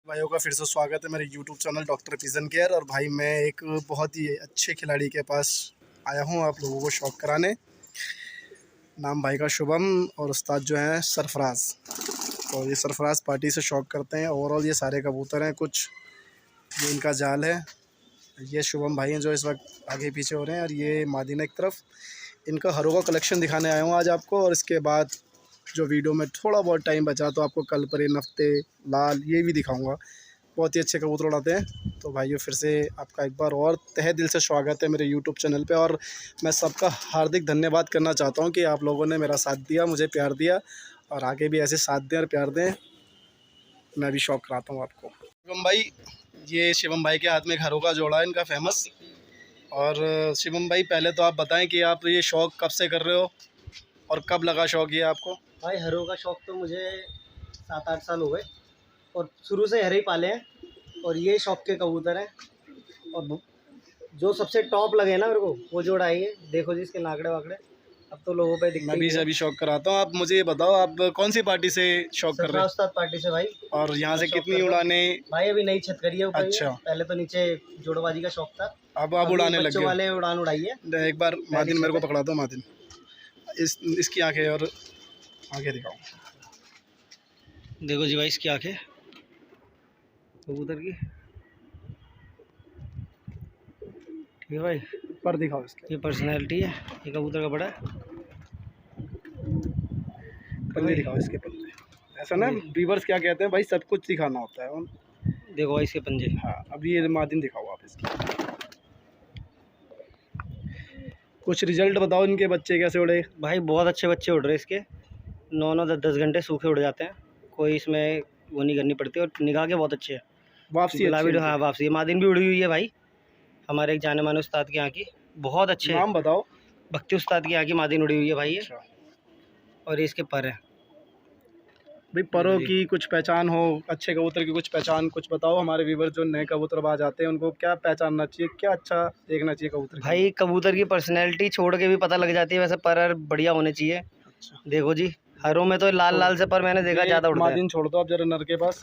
भाइयों का फिर से स्वागत है मेरे YouTube channel doctor pigeon care. और भाई मैं एक बहुत ही अच्छे खिलाड़ी के पास आया हूं आप लोगों को शौक कराने। नाम भाई का शुभम और उस्ताद जो हैं सरफराज। तो ये सरफराज पार्टी से शौक करते हैं। ओवरऑल ये सारे कबूतर हैं, कुछ ये इनका जाल है। ये शुभम भाई हैं जो इस वक्त आगे पीछे हो रहे हैं, और ये मादीना की तरफ इनका हरों का कलेक्शन दिखाने आया हूँ आज आपको। और इसके बाद जो वीडियो में थोड़ा बहुत टाइम बचा तो आपको कल पर नफ्ते लाल ये भी दिखाऊंगा। बहुत ही अच्छे कबूतर उड़ाते हैं। तो भाइयों फिर से आपका एक बार और तहे दिल से स्वागत है मेरे यूट्यूब चैनल पे। और मैं सबका हार्दिक धन्यवाद करना चाहता हूं कि आप लोगों ने मेरा साथ दिया, मुझे प्यार दिया, और आगे भी ऐसे साथ दें और प्यार दें। मैं भी शौक कराता हूँ आपको। शिवम भाई, ये शिवम भाई के हाथ में घरों का जोड़ा है इनका फेमस। और शिवम भाई पहले तो आप बताएं कि आप ये शौक़ कब से कर रहे हो और कब लगा शौक़ ये आपको? भाई हरों का शौक़ तो मुझे 7-8 साल हो गए और शुरू से हरे ही पाले हैं। और ये शौक़ के कबूतर हैं। और जो सबसे टॉप लगे ना मेरे को वो जोड़ा है ये। देखो जी इसके नाकड़े वाकड़े अब तो लोगों पे दिखते। मैं भी सभी शौक़ कराता हूँ। आप मुझे ये बताओ, आप कौन सी पार्टी से शौक़ कर रहे हो? उस्ताद पार्टी से भाई। और यहाँ से कितनी उड़ाने? भाई अभी नई छत करी है ऊपर। अच्छा, पहले तो नीचे जोड़बाजी का शौक़ था, अब उड़ाने लग बच्चों गए। वाले उड़ान उड़ाई है। एक बार मादिन मेरे को पकड़ा दो। मादिन इसकी आंखें और आंखें दिखाओ। देखो जी भाई इसकी आंखें कबूतर की। ठीक है भाई, पर दिखाओ इसके। ये पर्सनैलिटी है, ये कबूतर का बड़ा पल्ले दिखाओ इसके पल्ले। ऐसा ना व्यूअर्स क्या कहते हैं भाई, सब कुछ दिखाना होता है। देखो भाई इसके पंजे। हाँ, अभी ये मादिन दिखाओ आप इसकी। कुछ रिजल्ट बताओ, इनके बच्चे कैसे उड़े? भाई बहुत अच्छे बच्चे उड़ रहे हैं इसके। 9-9 10-10 घंटे सूखे उड़ जाते हैं, कोई इसमें वो नहीं करनी पड़ती। और निगाह के बहुत अच्छे हैं। वापसी अच्छी? हाँ वापसी। मादिन भी उड़ी हुई है भाई, हमारे एक जाने माने उस्ताद के यहाँ की। बहुत अच्छे नाम बताओ। भक्ति उस्ताद के यहाँ की मादिन उड़ी हुई है भाई ये। अच्छा। और ये इसके पर है भाई परों की कुछ पहचान हो, अच्छे कबूतर की कुछ पहचान कुछ बताओ। हमारे व्यूवर जो नए कबूतरबाज आते हैं उनको क्या पहचानना चाहिए, क्या अच्छा देखना चाहिए कबूतर? भाई कबूतर की पर्सनैलिटी छोड़ के भी पता लग जाती है, वैसे पर बढ़िया होने चाहिए। अच्छा। देखो जी हरों में तो लाल लाल से पर मैंने देखा ज़्यादा उड़ता है। मादिन छोड़ दो आप जरा नर के पास।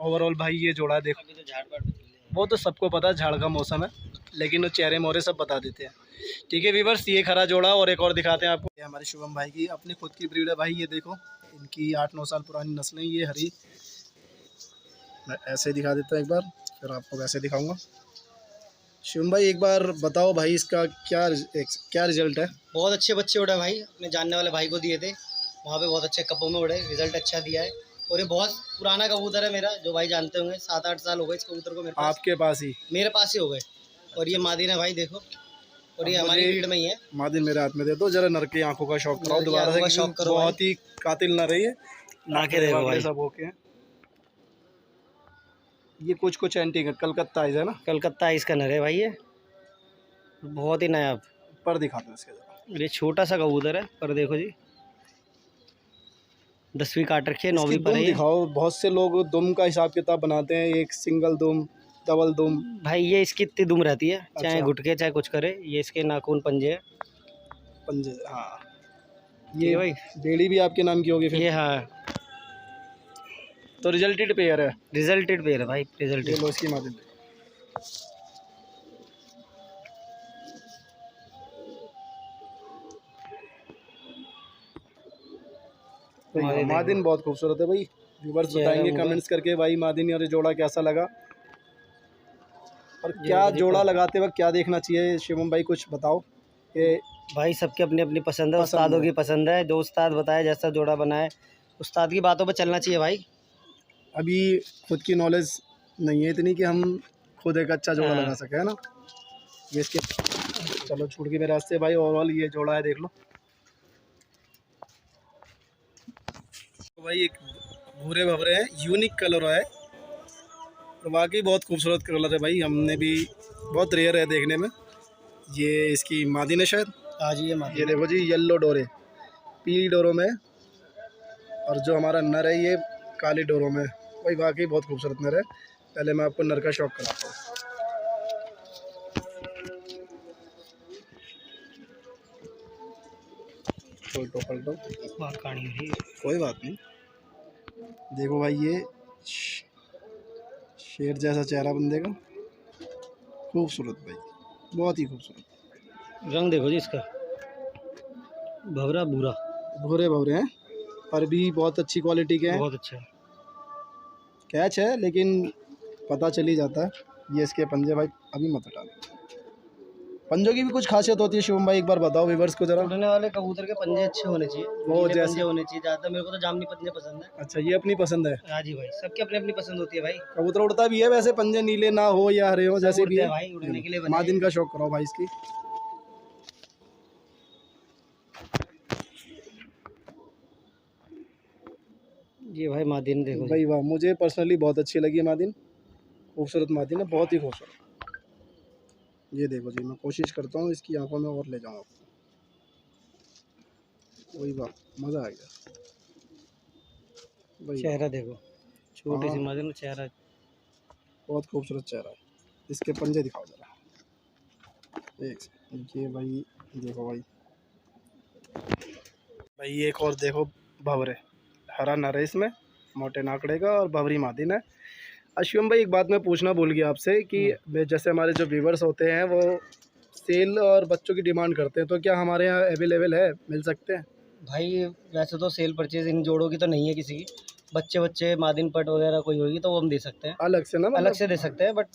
ओवरऑल भाई ये जोड़ा देखो। अभी तो झाड़ पाड़ वो तो सबको पता है, झाड़ का मौसम है, लेकिन वो चेहरे मोहरे सब बता देते हैं। ठीक है व्यूवर्स, ये खरा जोड़ा और एक और दिखाते हैं आपको। ये हमारे शुभम भाई की अपनी खुद की ब्रीड है भाई। ये देखो इनकी 8-9 साल पुरानी नस्लें ये हरी। मैं ऐसे दिखा देता हूँ एक बार, फिर आपको वैसे दिखाऊंगा। शुभम भाई एक बार बताओ भाई इसका क्या रिजल्ट है? बहुत अच्छे बच्चे उड़े भाई, अपने जानने वाले भाई को दिए थे, वहाँ पे बहुत अच्छे कपों में उड़े, रिजल्ट अच्छा दिया है। और ये बहुत पुराना कबूतर है मेरा, जो भाई जानते होंगे। 7-8 साल हो गए इस कबूतर को मेरे पास। आपके पास ही? मेरे पास ही हो गए। और ये मादिन है भाई देखो, और ये हमारी भीड़ में ही है। मादिन मेरे हाथ में दे दो जरा। नर की आंखों का शौक कराओ दोबारा से, शौक करो। बहुत ही कातिल न रही है। नाके देखो भाई सब ओके हैं। ये कुछ एंटीक है, कलकत्ता आइज है ना? कलकत्ता इसका नर है भाई, ये बहुत ही नायाब। पर दिखाते हैं इसके जरा। ये छोटा सा कबूतर है, पर देखो जी 10वीं काट रखी है, 9वीं पर है। दिखाओ, बहुत से लोग दुम का हिसाब किताब बनाते हैं, एक सिंगल दुम, डबल दुम। भाई ये इसकी इतनी दुम रहती है, चाहे अच्छा। घुटके चाहे कुछ करे। ये इसके नाखून पंजे है। पंजे, हाँ। ये भाई बेड़ी भी आपके नाम की होगी फिर? ये हाँ, तो रिजल्टेड पेयर है। रिजल्टेड पेयर है भाई, रिजल्टेड। लो इसकी मादिन। मादिन बहुत खूबसूरत है भाई। व्यूअर्स बताएंगे कमेंट्स करके भाई मादिन और जोड़ा कैसा लगा, और क्या जोड़ा लगाते वक्त क्या देखना चाहिए। शिवम भाई कुछ बताओ। ये भाई सबकी अपनी अपनी पसंद है, उस्तादों की पसंद है। जो उस्ताद बताए जैसा जोड़ा बनाए, उस्ताद की बातों पर चलना चाहिए भाई। अभी खुद की नॉलेज नहीं है इतनी कि हम खुद एक अच्छा जोड़ा लगा सके, है ना? ये इसके चलो छूट गई मेरे रास्ते भाई। ओवरऑल ये जोड़ा है, देख लो। तो भाई एक भूरे भवरे हैं, यूनिक कलर है और वाकई बहुत खूबसूरत कलर है भाई। हमने भी बहुत रेयर है देखने में। ये इसकी मादिन है शायद। हाँ जी, ये देखो जी, येलो डोरे पीली डोरों में, और जो हमारा नर है ये काली डोरों में। भाई वाकई बहुत खूबसूरत नर है। पहले मैं आपको नर का शौक कराता हूँ। पलटो कोई बात नहीं। देखो भाई ये शेर जैसा चेहरा बंदे का, खूबसूरत भाई, बहुत ही खूबसूरत। रंग देखो जी इसका, भवरा भूरा, भूरे भूरे हैं पर भी बहुत अच्छी क्वालिटी के हैं। बहुत अच्छा है। कैच है लेकिन पता चल ही जाता है। ये इसके पंजे भाई अभी मत हटा, पंजों की भी कुछ खासियत होती है शिवम भाई, एक बार बताओ व्यूवर्स को जरा। उड़ने वाले कबूतर के पंजे अच्छे होने चाहिए, वो नीले जैसे, पंजे होने चाहिए ज़्यादा। मेरे को तो जामनी पंजे पसंद है। अच्छा ये अपनी पसंद है। हाँ जी भाई, सबकी अपनी अपनी पसंद होती है भाई। कबूतर उड़ता भी है वैसे, पंजे नीले ना हो या हरे हो, सब जैसे भी उड़ते है। हैं भाई, उड़ने के लिए बने माँ हैं। दिन का शौक कराओ भाई इसकी। ये भाई मादिन देखो जी। भाई वाह, मुझे पर्सनली बहुत अच्छी लगी मादिन, खूबसूरत मादिन है, बहुत ही खूबसूरत। ये देखो जी, मैं कोशिश करता हूँ इसकी आंखों में और ले जाऊँ आपको। वही वाह, मज़ा आ गया। वही वाह, चेहरा देखो, छोटी सी हाँ मादिन में चेहरा। बहुत खूबसूरत चेहरा है। इसके पंजे दिखाओ जरा, एक ये भाई, देखो भाई, भाई एक और देखो भंवरे, हरा नर है इसमें, मोटे नाकड़े का, और भंवरी मादिन है। शिवम भाई एक बात मैं पूछना भूल गया आपसे कि जैसे हमारे जो व्यूवर्स होते हैं वो सेल और बच्चों की डिमांड करते हैं, तो क्या हमारे यहाँ अवेलेबल है, मिल सकते हैं? भाई वैसे तो सेल परचेज इन जोड़ों की तो नहीं है किसी की। बच्चे बच्चे मादिन पट वगैरह कोई होगी तो वो हम दे सकते हैं, अलग से ना, अलग मतलब से दे सकते हैं, बट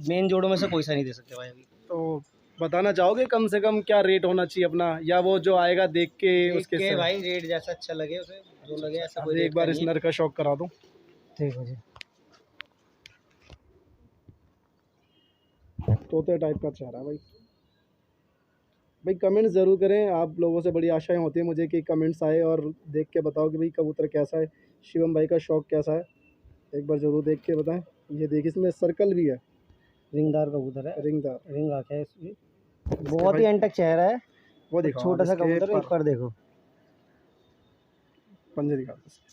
मेन जोड़ों में से कोई सा नहीं दे सकते भाई अभी। तो बताना चाहोगे कम से कम क्या रेट होना चाहिए अपना, या वो जो आएगा देख के देख उसके के से? भाई रेट जैसा अच्छा लगे उसे, जो लगे ऐसा कोई अरे एक रेट का बार इस नहीं है। नर का शौक करा दूं। देखो जी, तोते टाइप का चेहरा है भाई। भाई कमेंट्स ज़रूर करें, आप लोगों से बड़ी आशाएं होती है मुझे कि कमेंट्स आए और देख के बताओ कि भाई कबूतर कैसा है, शिवम भाई का शौक कैसा है, एक बार ज़रूर देख के बताएं। ये देखिए इसमें सर्कल भी है, रिंगदार कबूतर है, रिंगदार। रिंग आँखें है इसकी, इसके बहुत भाई ही एंटक चेहरा है। वो और दिखाओ आप, छोटा सा इसके कबूतर है, पर देखो पंजे दिखाओ इसके।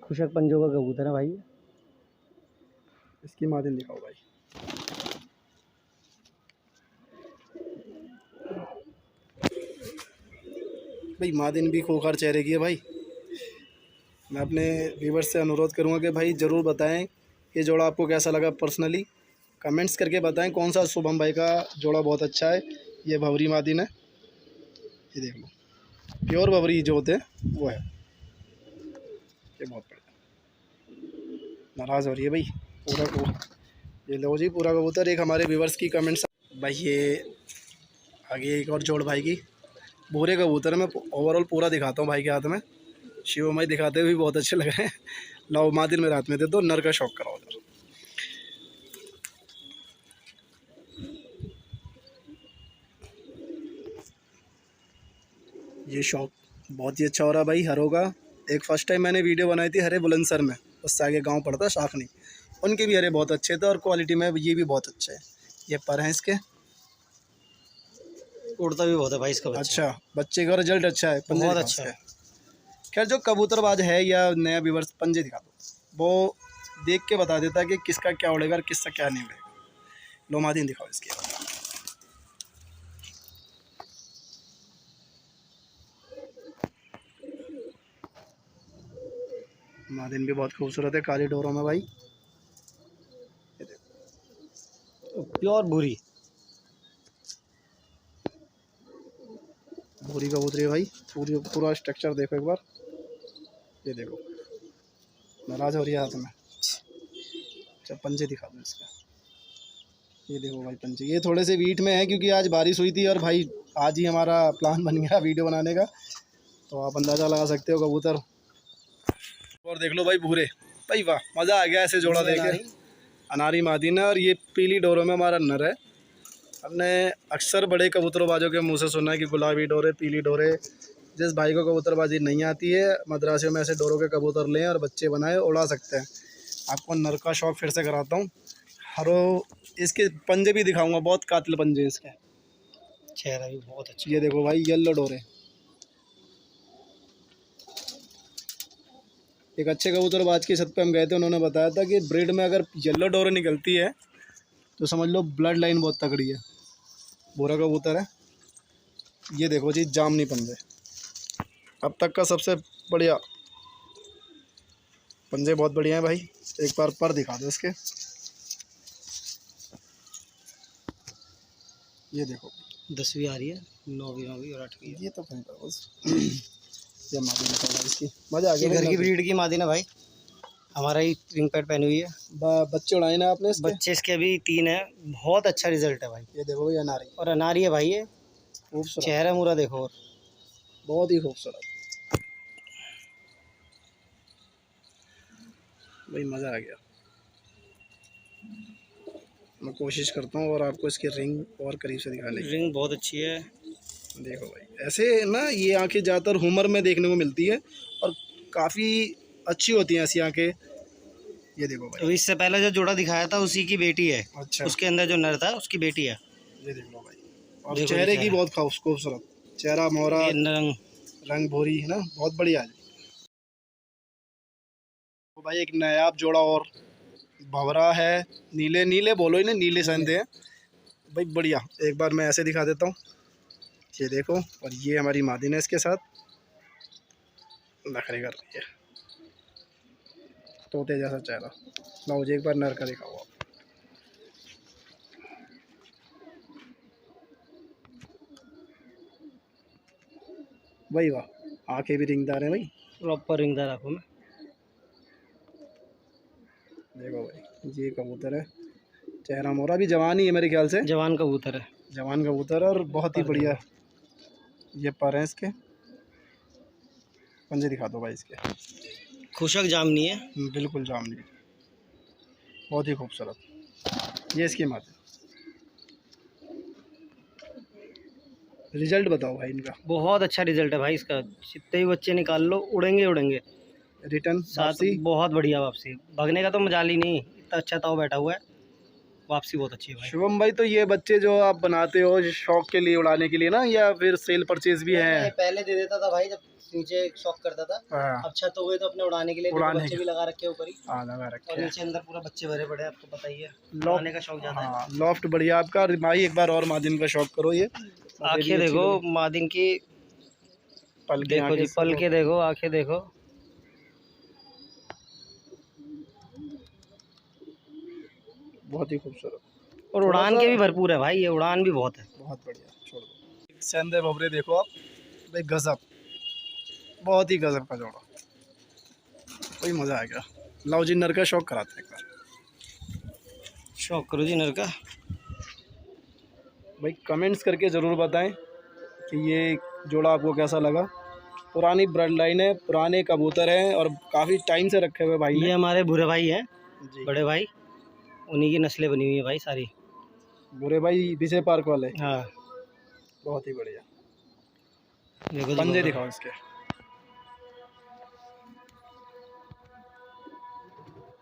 खुशक पंजों का कबूतर है भाई। इसकी मादिन दिखाओ भाई। भाई मादिन भी खोखर चेहरे की है भाई। मैं अपने व्यूवर्स से अनुरोध करूंगा कि भाई ज़रूर बताएं ये जोड़ा आपको कैसा लगा, पर्सनली कमेंट्स करके बताएं कौन सा शुभम भाई का जोड़ा बहुत अच्छा है। ये भंवरी मादिन है, ये देख लो, प्योर भंवरी जो होते हैं वो है। ये बहुत बढ़िया, नाराज़ हो रही है भाई पूरा को। ये लो जी पूरा कबूतर, एक हमारे व्यूवर्स की कमेंट्स। भाई ये आगे एक और जोड़ भाई की भूरे कबूतर, मैं ओवरऑल पूरा दिखाता हूँ भाई के हाथ में। शिव भाई दिखाते हुए भी बहुत अच्छे लग रहे हैं। लाओ मादिन में रात में दे दो, नर का शौक कराओ उधर। ये शौक बहुत ही अच्छा हो रहा है भाई हरों का। एक फ़र्स्ट टाइम मैंने वीडियो बनाई थी हरे बुलंदशहर में, उससे आगे गांव पड़ता है शाखनी, उनके भी हरे बहुत अच्छे थे और क्वालिटी में ये भी बहुत अच्छे हैं। ये पर हैं इसके, उड़ता भी बहुत है भाई इसका बच्चा। अच्छा बच्चे का रिजल्ट अच्छा है, पंजे बहुत दिखाओ अच्छा है। इसके। खैर जो कबूतरबाज है या नया व्यूवर्स, पंजे दिखा दो, वो देख के बता देता है कि किसका क्या उड़ेगा और किसका क्या नहीं उड़ेगा। लो मादिन दिखाओ इसकी। मादिन भी बहुत खूबसूरत है, काली डोरों में भाई। ये देखो प्योर भूरी, भूरी कबूतरी है भाई, पूरा स्ट्रक्चर देखो एक बार। ये देखो नाराज हो रही है हाथ में। अच्छा पंजे दिखा दो इसका। ये देखो भाई पंजे, ये थोड़े से वीट में है क्योंकि आज बारिश हुई थी और भाई आज ही हमारा प्लान बन गया वीडियो बनाने का, तो आप अंदाज़ा लगा सकते हो कबूतर। और देख लो भाई भूरे, भाई वाह मज़ा आ गया ऐसे जोड़ा देख के। अनारी मादिन है और ये पीली डोरों में हमारा नर है। हमने अक्सर बड़े कबूतरबाजों के मुंह से सुना है कि गुलाबी डोरे, पीली डोरे। जिस भाई को कबूतरबाजी नहीं आती है, मद्रासियों में ऐसे डोरों के कबूतर लें और बच्चे बनाए, उड़ा सकते हैं। आपको नर का शौक फिर से कराता हूँ। हरो इसके पंजे भी दिखाऊंगा, बहुत कातिल पंजे इसके। चेहरा भी बहुत अच्छा। ये देखो भाई येलो डोरे, एक अच्छे कबूतरबाज की छत पे हम गए थे, उन्होंने बताया था कि ब्रीड में अगर येलो डोरे निकलती है तो समझ लो ब्लड लाइन बहुत तगड़ी है। भूरा कबूतर है। ये देखो जी जामनी पंजे, अब तक का सबसे बढ़िया। पंजे बहुत बढ़िया हैं भाई, एक बार पर दिखा दो इसके। ये देखो 10वीं आ रही है, 9वीं होगी और 8वीं। ये तो कहीं पर बस ये मादी दिखा इसकी, मजा आ ये गया। घर की ब्रीड की मादी ना भाई, हमारा ही रिंग पैड पहनी हुई है। बच्चे उड़ाए ना आपने इसके? बच्चे इसके अभी 3 है, बहुत अच्छा रिजल्ट है भाई। ये देखो भाई अनारी, और अनारी है भाई, ये खूबसूरत, चेहरा मुरा देखो, और बहुत ही खूबसूरत भाई, मज़ा आ गया। मैं कोशिश करता हूँ और आपको इसकी रिंग और करीब से दिखाने की। रिंग बहुत अच्छी है। देखो भाई ऐसे ना, ये आंखें ज़्यादातर हुमर में देखने को मिलती है और काफ़ी अच्छी होती हैं ऐसी आंखें। ये देखो भाई, तो इससे पहले जो जोड़ा दिखाया था उसी की बेटी है। अच्छा, उसके अंदर जो नर था उसकी बेटी है। ये देख लो भाई, और देखो चेहरे ये की बहुत खूबसूरत, चेहरा मोहरा, ये रंग रंग भोरी है ना, बहुत बढ़िया है। तो भाई एक नायाब जोड़ा और भंवरा है, नीले नीले बोलो ही ना, नीले संदे हैं भाई, बढ़िया। एक बार मैं ऐसे दिखा देता हूँ, ये देखो, और ये हमारी मादिन है इसके साथ नखरे कर रही है, तोते जैसा चेहरा। ना मुझे एक बार नर का दिखाओ आप। भाई वाह, आंखें भी रिंगदार हैं भाई, प्रॉपर रिंगदार आंखों में। देखो भाई ये कबूतर है, चेहरा मोहरा भी जवान ही है मेरे ख्याल से, जवान कबूतर है। जवान कबूतर, और बहुत ही बढ़िया। ये पर हैं इसके, पंजे दिखा दो भाई इसके। खुशक जामनी है। बिल्कुल जामनी, बहुत ही खूबसूरत। ये इसकी माता। रिजल्ट बताओ भाई इनका। बहुत अच्छा रिजल्ट है भाई इसका, जितने ही बच्चे निकाल लो उड़ेंगे उड़ेंगे। रिटर्न साथ वापसी बहुत बढ़िया वापसी, भगने का तो मजाल ही नहीं, इतना अच्छा ताव बैठा हुआ है, वापसी बहुत अच्छी है भाई। शुभम भाई, तो ये बच्चे जो आप बनाते हो शौक के लिए, उड़ाने के लिए ना, या फिर सेल परचेज भी है? पहले दे देता था भाई, जब नीचे शौक करता था। हाँ, अब छत हो गई तो अपने उड़ाने के लिए उड़ाने बच्चे भी लगा रखे हैं ऊपर ही, हाँ लगा और रखे हैं। नीचे अंदर पूरा बच्चे भरे पड़े हैं, आपको पता ही है, लॉफ्ट, उड़ाने का शौक ज्यादा है। हाँ लॉफ्ट बढ़िया आपका भाई। एक बार और मादिन का शौक करो। ये आंखें देखो मादिन की, पल के, देखो जी पल के देखो, आंखें देखो, बहुत ही खूबसूरत, और उड़ान के भी भरपूर है भाई, ये उड़ान भी बहुत है। बहुत बढ़िया। छोड़ दो सेंधे भवरे, देखो आप भाई, गजब, बहुत ही गजब का जोड़ा, कोई मज़ा आ गया। लाओ जी नर का शौक कराते हैं एक बार। शौक करो जी नर का। भाई कमेंट्स करके ज़रूर बताएं कि ये जोड़ा आपको कैसा लगा। पुरानी ब्लड लाइन है, पुराने कबूतर हैं और काफ़ी टाइम से रखे हुए भाई ये ने। हमारे बुरे भाई हैं, जी, बड़े भाई, उन्हीं की नस्लें बनी हुई है भाई सारी। बुरे भाई विजय पार्क वाले, हाँ बहुत ही बढ़िया। देखो पंजे दिखाओ इसके।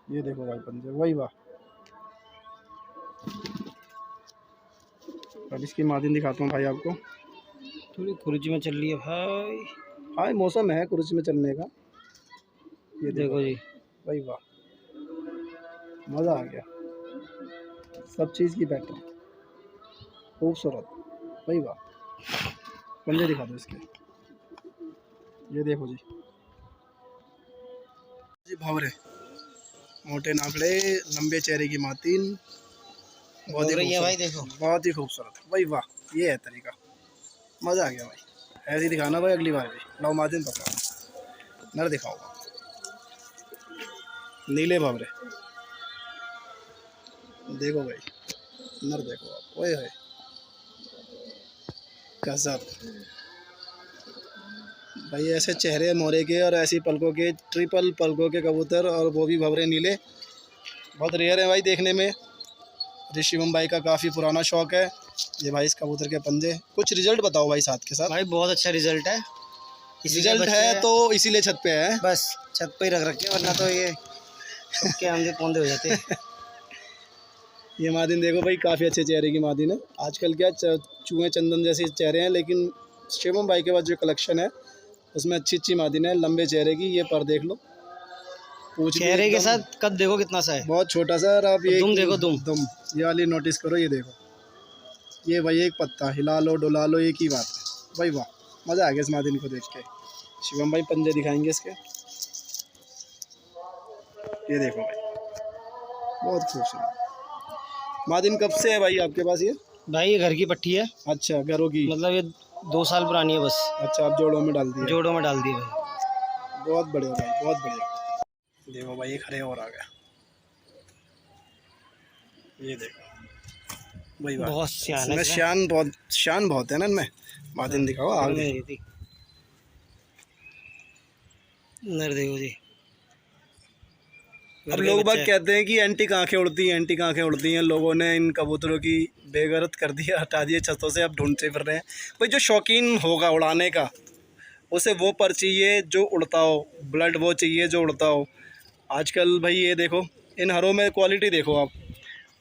ये देखो भाई पंजे, वही वाह। अब इसकी मादिन दिखाता हूँ भाई आपको। थोड़ी खुर्जी में चल रही है भाई। हाँ मौसम है कुर्सी में चलने का। ये देखो जी, वही वाह, मज़ा आ गया, सब चीज़ की पैटर्न खूबसूरत, वही वाह। पंजे दिखा दो इसके। ये देखो जी, जी भंवरे, मोटे नाकड़े, लंबे चेहरे की मातिन, बहुत ही है भाई खूबसूरत, देखो। बहुत ही खूबसूरत, वही वाह। ये है तरीका, मज़ा आ गया भाई। ऐसे ही दिखाना भाई अगली बार भी। लाओ मातिन पकड़ो, नर दिखाओ, नीले भंवरे, देखो भाई नर देखो आप, ओए होए गजब भाई। ऐसे चेहरे मोरे के और ऐसी पलकों के, ट्रिपल पलकों के कबूतर, और वो भी भंवरे नीले, बहुत रेयर है भाई देखने में। ऋषिवम भाई का काफ़ी पुराना शौक है। ये भाई इस कबूतर के पंजे, कुछ रिजल्ट बताओ भाई साथ के साथ। भाई बहुत अच्छा रिजल्ट है, रिजल्ट है तो इसीलिए छत पे है, बस छत पे ही रख रखे, वरना तो ये सबके आंधे पौंधे हो जाते। ये मादिन देखो भाई, काफ़ी अच्छे चेहरे की मादिन है। आजकल क्या चूहे चंदन जैसे चेहरे हैं, लेकिन शिवम भाई के पास जो कलेक्शन है उसमें अच्छी अच्छी मादिन है लंबे चेहरे की। ये पर देख लो, पूछ भी चेहरे के एकदम साथ कद देखो कितना सा है, बहुत छोटा सा। और आप ये दुम देखो, दुम ये वाली नोटिस करो, ये देखो, ये भाई एक पत्ता हिला लो डुला लो, एक ही बात है भाई वाह। मज़ा आ गया इस मादिन को देख के। शिवम भाई पंजे दिखाएंगे इसके। ये देखो भाई, बहुत खूबसूरत। मादिन कब से है भाई आपके पास ये? भाई ये घर की पट्टी है, अच्छा, घरों की। मतलब ये 2 साल पुरानी है बस। अच्छा, आप जोड़ों में डाल दिए? जोड़ों में डाल दी भाई। बहुत बढ़िया भाई, बहुत बढ़िया। देखो भाई, एक हरे और आ गया। ये देखो भाई, वाह। बहुत सियान है इसमें शान बहुत है ना इनमें। मादिन दिखाओ आगे। नर देखो जी। अब लोग बाग कहते हैं कि एंटीक आंखें उड़ती हैं, एंटीक आंखें उड़ती हैं। लोगों ने इन कबूतरों की बेगरत कर दिया, हटा दिए छतों से, अब ढूंढते फिर रहे हैं। भाई जो शौकीन होगा उड़ाने का, उसे वो पर चाहिए जो उड़ता हो, ब्लड वो चाहिए जो उड़ता हो। आजकल भाई ये देखो, इन हरों में क्वालिटी देखो आप।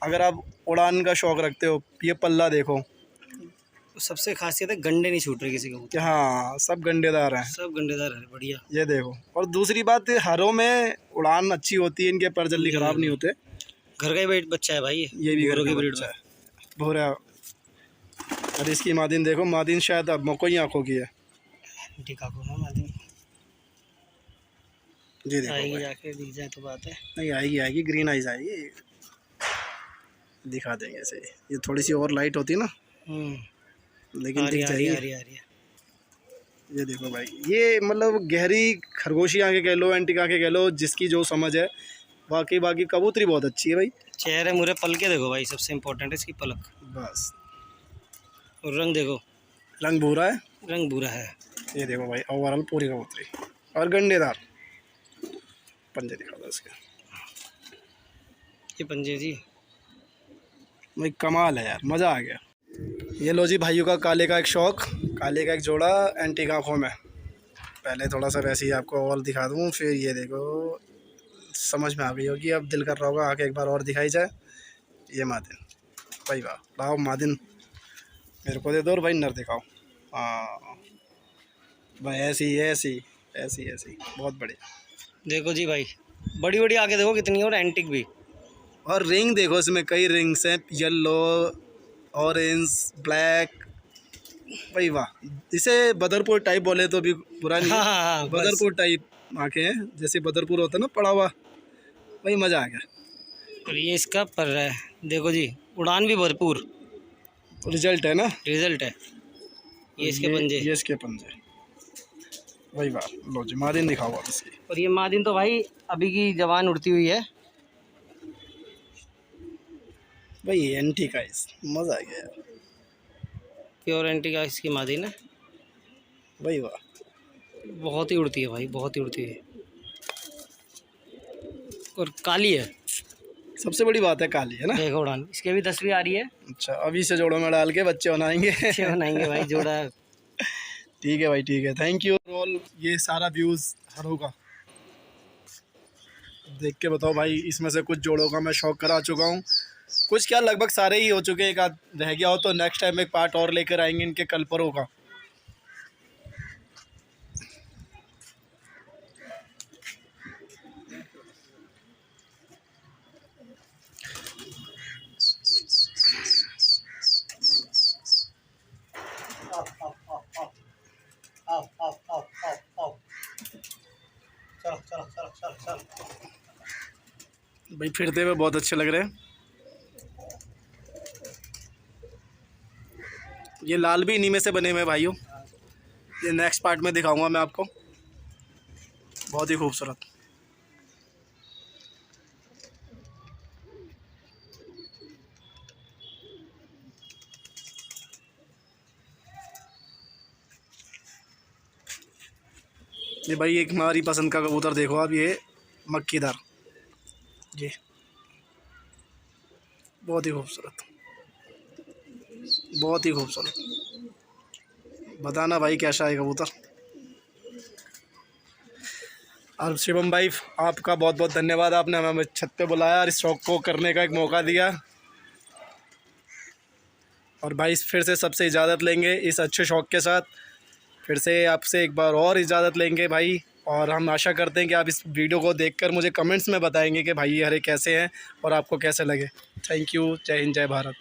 अगर आप उड़ान का शौक़ रखते हो, ये पल्ला देखो। सबसे खासियत है गंडे नहीं छूट रहे किसी को। कि हाँ, सब गंडेदार हैं, सब गंडेदार है, बढ़िया। ये देखो। और दूसरी बात, हरों में उड़ान अच्छी होती है, इनके पर जल्दी ख़राब नहीं होते। घर का ही बच्चा है भाई ये भी घर की का ब्रीड बच्चा है, भूरा। और इसकी मादिन देखो, मादिन शायद अब मकोई आँखों की है। टीका को ना मादिन जी देखो आएगी, भाई। जाके दिख जाए तो बात है। नहीं, आएगी, ग्रीन आइज आएगी, दिखा देंगे इसे। ये थोड़ी सी और लाइट होती है ना, लेकिन दिख जाएगी। आ रही है। ये देखो भाई, ये मतलब गहरी खरगोशी आंखें कह लो, एंटीक आंखें कह लो, जिसकी जो समझ है। बाकी कबूतरी बहुत अच्छी है भाई। चेहरे मुरे पलके देखो भाई, सबसे इम्पोर्टेंट है इसकी पलक। बस। और रंग देखो, रंग भूरा है, रंग भूरा है। ये देखो भाई, ओवरऑल पूरी कबूतरी और गंडेदार। पंजे दिखा दो इसके। ये पंजे जी भाई कमाल है यार, मज़ा आ गया। ये लो जी भाइयों का काले का एक शौक़, काले का एक जोड़ा एंटीक आँखों में। पहले थोड़ा सा वैसे ही आपको और दिखा दूँ, फिर ये देखो समझ में आ गई होगी। अब दिल कर रहा होगा आके एक बार और दिखाई जाए। ये मादिन भाई, वाह। लाओ मादिन मेरे को दे दो, और भाई नर दिखाओ। हाँ भाई, ऐसी बहुत बढ़िया। देखो जी भाई, बड़ी बड़ी आगे देखो कितनी है, और एंटिक भी। और रिंग देखो, इसमें कई रिंग्स हैं, येलो, ऑरेंज, ब्लैक। भाई वाह। इसे बदरपुर टाइप बोले तो भी बुरा नहीं है। हाँ, बदरपुर टाइप आंखें हैं, जैसे बदरपुर होता है ना पड़ा हुआ। भाई मज़ा आ गया। और ये इसका पर रहा है, देखो जी, उड़ान भी भरपूर। रिजल्ट है ना, रिजल्ट है। ये इसके पंजे, ये इसके पंजे। भाई वाह। लो जी मादिन दिखाओ आप इसकी। और ये मादिन तो भाई अभी की जवान उड़ती हुई है भाई एंटीक आइज, मज़ा आ गया यार। प्योर एंटीक आइज की मादिन है। भाई वाह, बहुत ही उड़ती है भाई, बहुत ही उड़ती है। और काली है, सबसे बड़ी बात है काली है ना। देखो उड़ान इसके भी 10वीं आ रही है। अच्छा, अभी से जोड़ों में डाल के बच्चे बनाएंगे। अच्छे बनाएंगे भाई जोड़ा। ठीक है भाई, ठीक है, थैंक यू। ऑल ये सारा व्यूज़ हरों का देख के बताओ भाई, इसमें से कुछ जोड़ों का मैं शौक करा चुका हूँ, कुछ क्या लगभग सारे ही हो चुके हैं। एक आध रह गया हो तो नेक्स्ट टाइम एक पार्ट और लेकर आएंगे इनके कलपरों का। भाई फिरते हुए बहुत अच्छे लग रहे हैं। ये लाल भी इन्हीं में से बने हुए भाइयों। ये नेक्स्ट पार्ट में दिखाऊंगा मैं आपको, बहुत ही खूबसूरत। ये भाई एक हमारी पसंद का कबूतर देखो आप, ये मक्खीदार, ये बहुत ही खूबसूरत, बहुत ही खूबसूरत। बताना भाई कैसा है कबूतर। और शिवम भाई, आपका बहुत बहुत धन्यवाद, आपने हमें छत पे बुलाया और इस शौक़ को करने का एक मौका दिया। और भाई फिर से सबसे इजाज़त लेंगे इस अच्छे शौक़ के साथ, फिर से आपसे एक बार और इजाज़त लेंगे भाई। और हम आशा करते हैं कि आप इस वीडियो को देखकर मुझे कमेंट्स में बताएंगे कि भाई ये हरे कैसे हैं और आपको कैसे लगे। Thank you. जय हिंद, जय भारत।